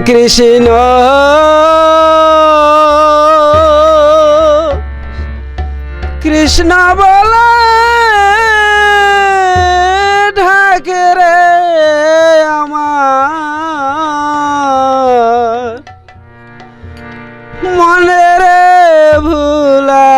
কৃষ্ণ কৃষ্ণ বলে ঢাকে রে আমার মনে রে ভুলা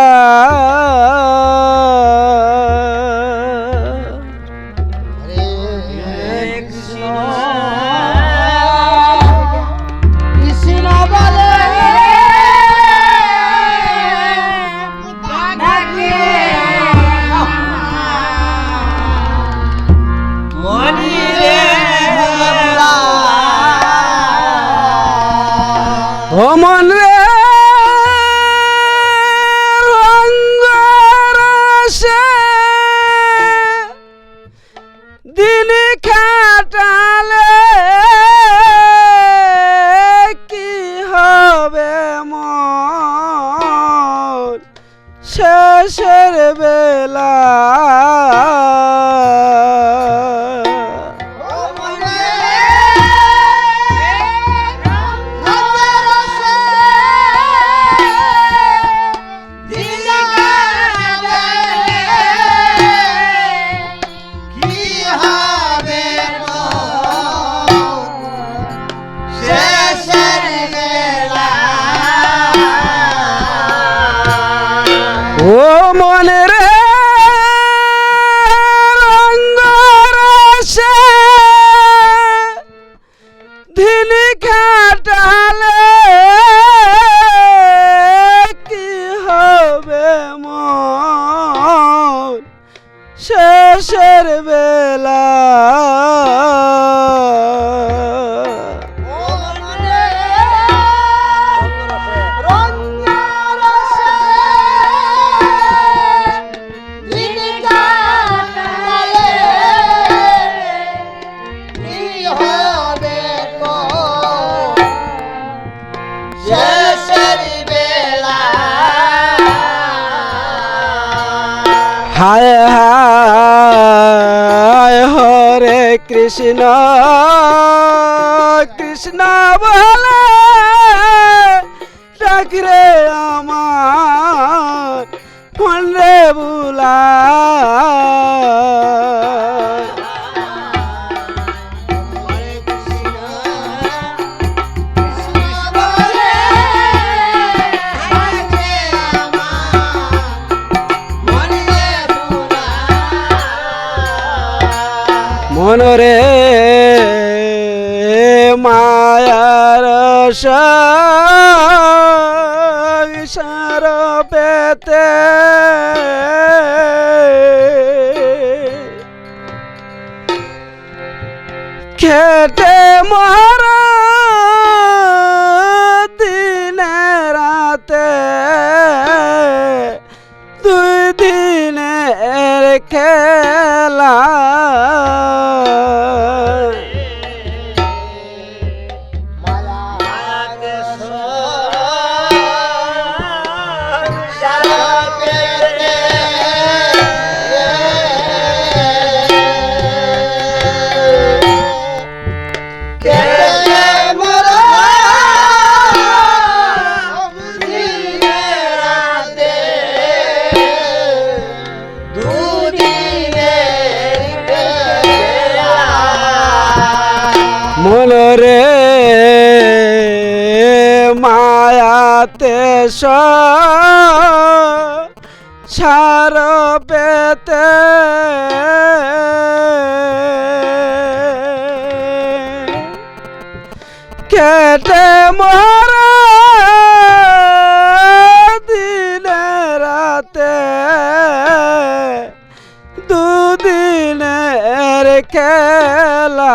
ও মন রে রঙ্গরসে দিন কাটালে কি হবে মন শেষের বেলা ও মনে রে রঙ্গরসে দিন কাটালে কি হবে মন শেষের বেলা হায় হায় হরে কৃষ্ণ কৃষ্ণ বলে ডাকরে আমার মন রে ভুলা মনরে মায়ার সার পেতে খেটে মরা দিনে রাতে দুই দিনের খেলা মনরে মায়াতে সার পেতে কেটে মরা দিনে রাতে দুদিনের খেলা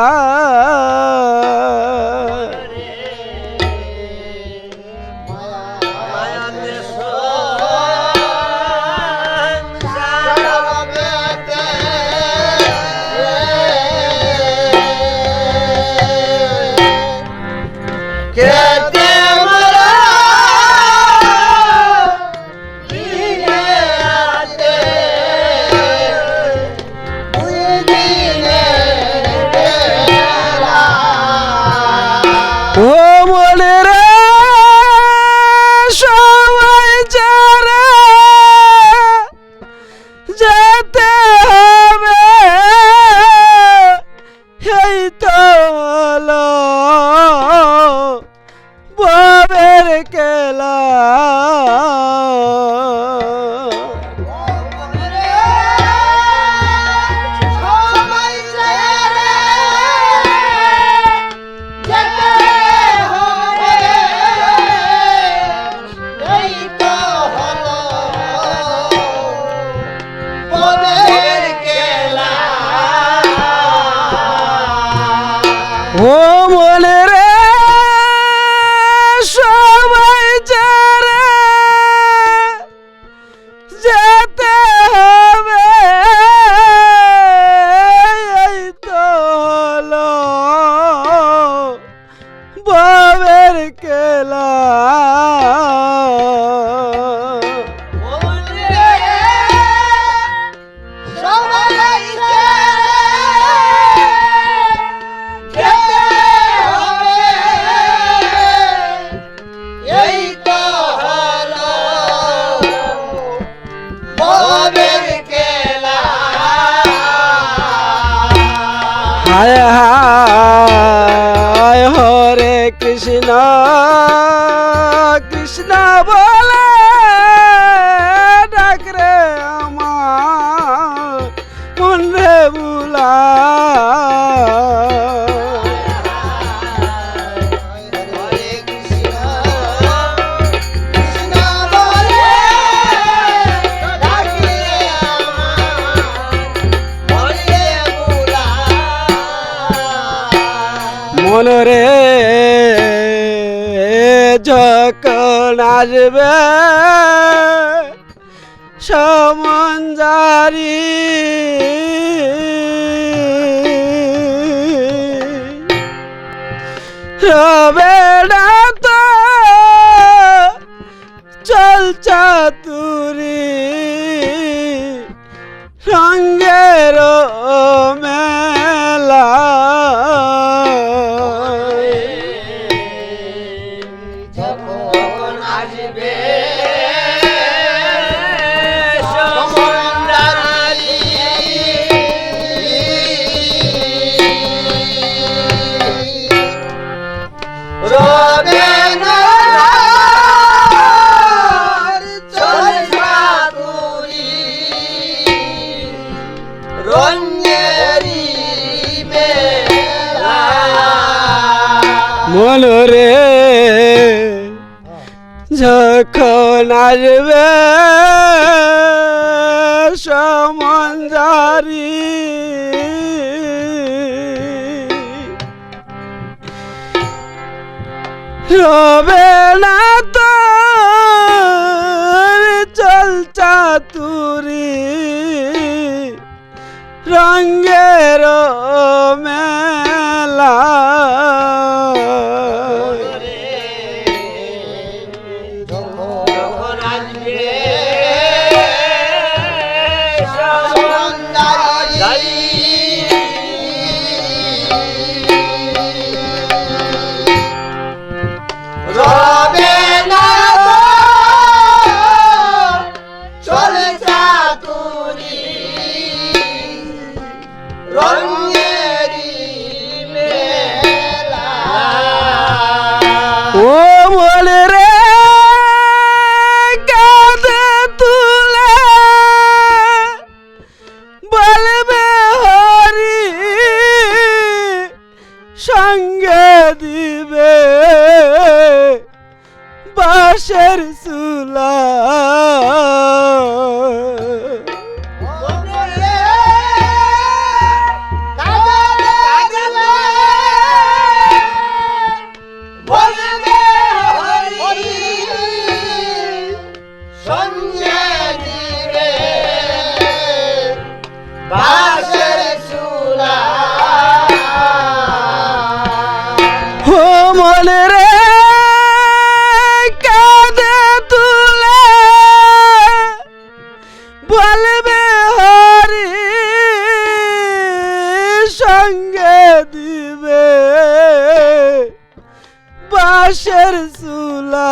হায় হায় হরে কৃষ্ণ কৃষ্ণ বলে ডাক রে আমার মন রে বুলা মনরে যখন আসবে সমঞ্জারি রবে না তো চল চাতুরি রঙের মেলা মনরে যখন আসবে সমঞ্জারি রবে না তো চল চাতুরি রঙের মেলা ও বলে রে কাঁদে তুলে বলবে হরি সঙ্গে দিবে বাঁশের চুলা মনে রে কাঁদে তুলে বলবে হরি সঙ্গে দিবে বাঁশের চুলা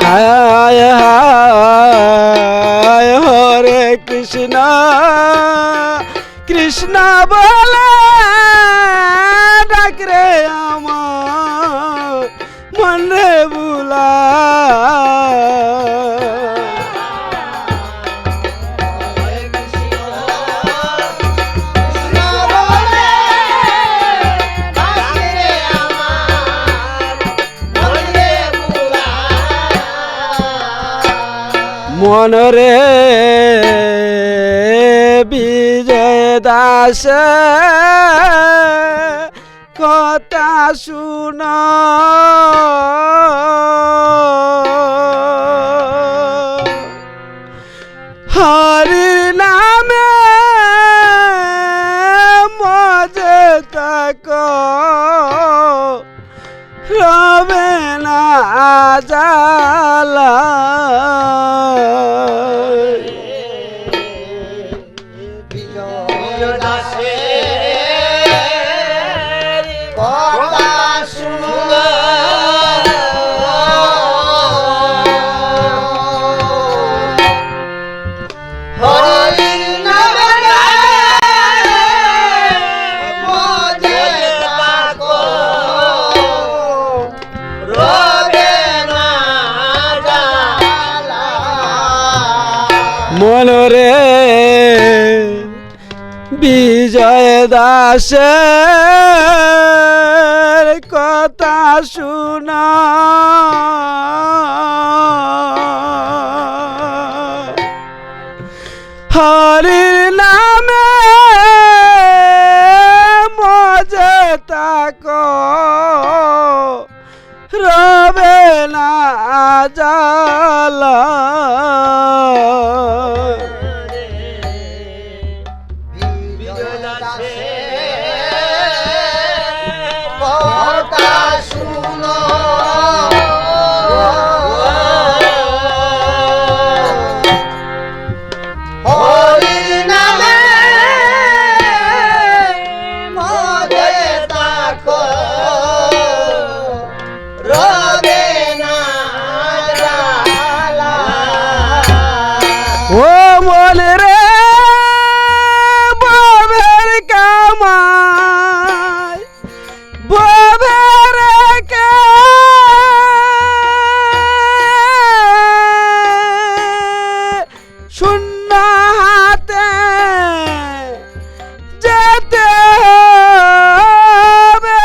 হায় হায় হরে কৃষ্ণ কৃষ্ণ বলে ডাক রে আমার মন রে বুলা মনরে বিজয় দাস কথা শুন হরির নামে মজে থাক রবে না জালা মনরে বিজয় দাসের কথা শুনা হরির নামে মজে তাকো রবে না জালা ও মনে রে ববের কামাই ববের কে শূন্য হাতে যেতে হবে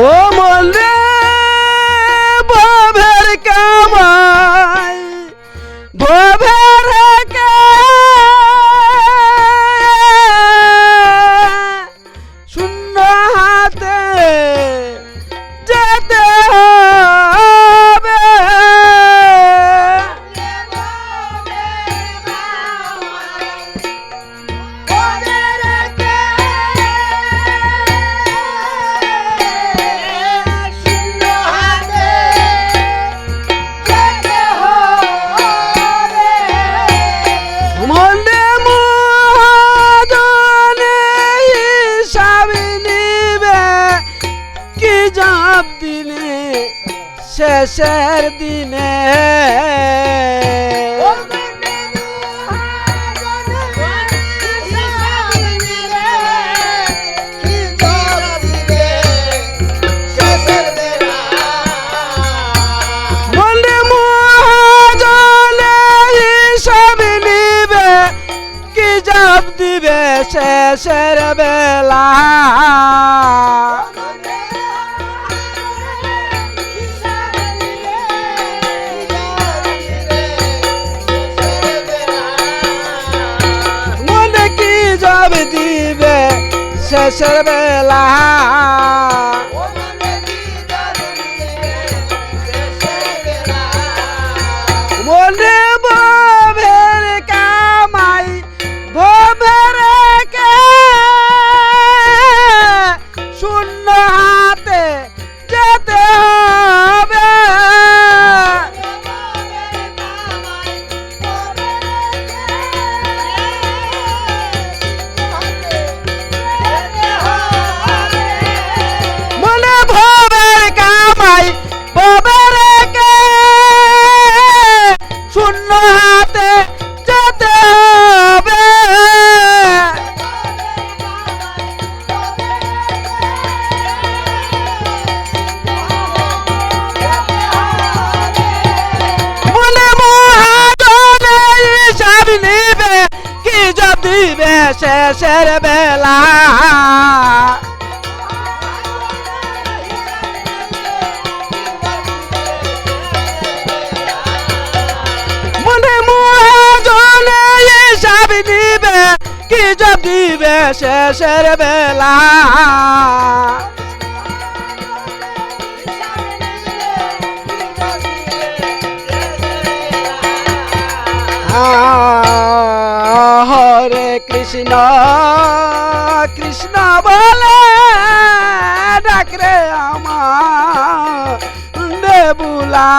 ও মনে ববের কামাই ববের কে শূন্য হাতে যেতে হবে মনে মহাজনে হিসাব নিবে কি যাব দিনে শেষের দিনে মনে মহাজনে হিসাব নিবে কি যাব দিবে শেষের বেলা মনে কি যাব দিবে শেষের বেলা মনে ববের কামাই ববের কে শূন্য হাতে যেতে হবে মনে ববের কামাই ববের কে শূন্য হাতে যেতে হবে মনে মহাজনে হিসাব নিবে কি যাব দিবে শেষের বেলা মনে মহাজনে হিসাব নিবে কি যাব দিবে শেষের বেলা হরে কৃষ্ণ কৃষ্ণ বলে ডাকরে আমার দেবুলা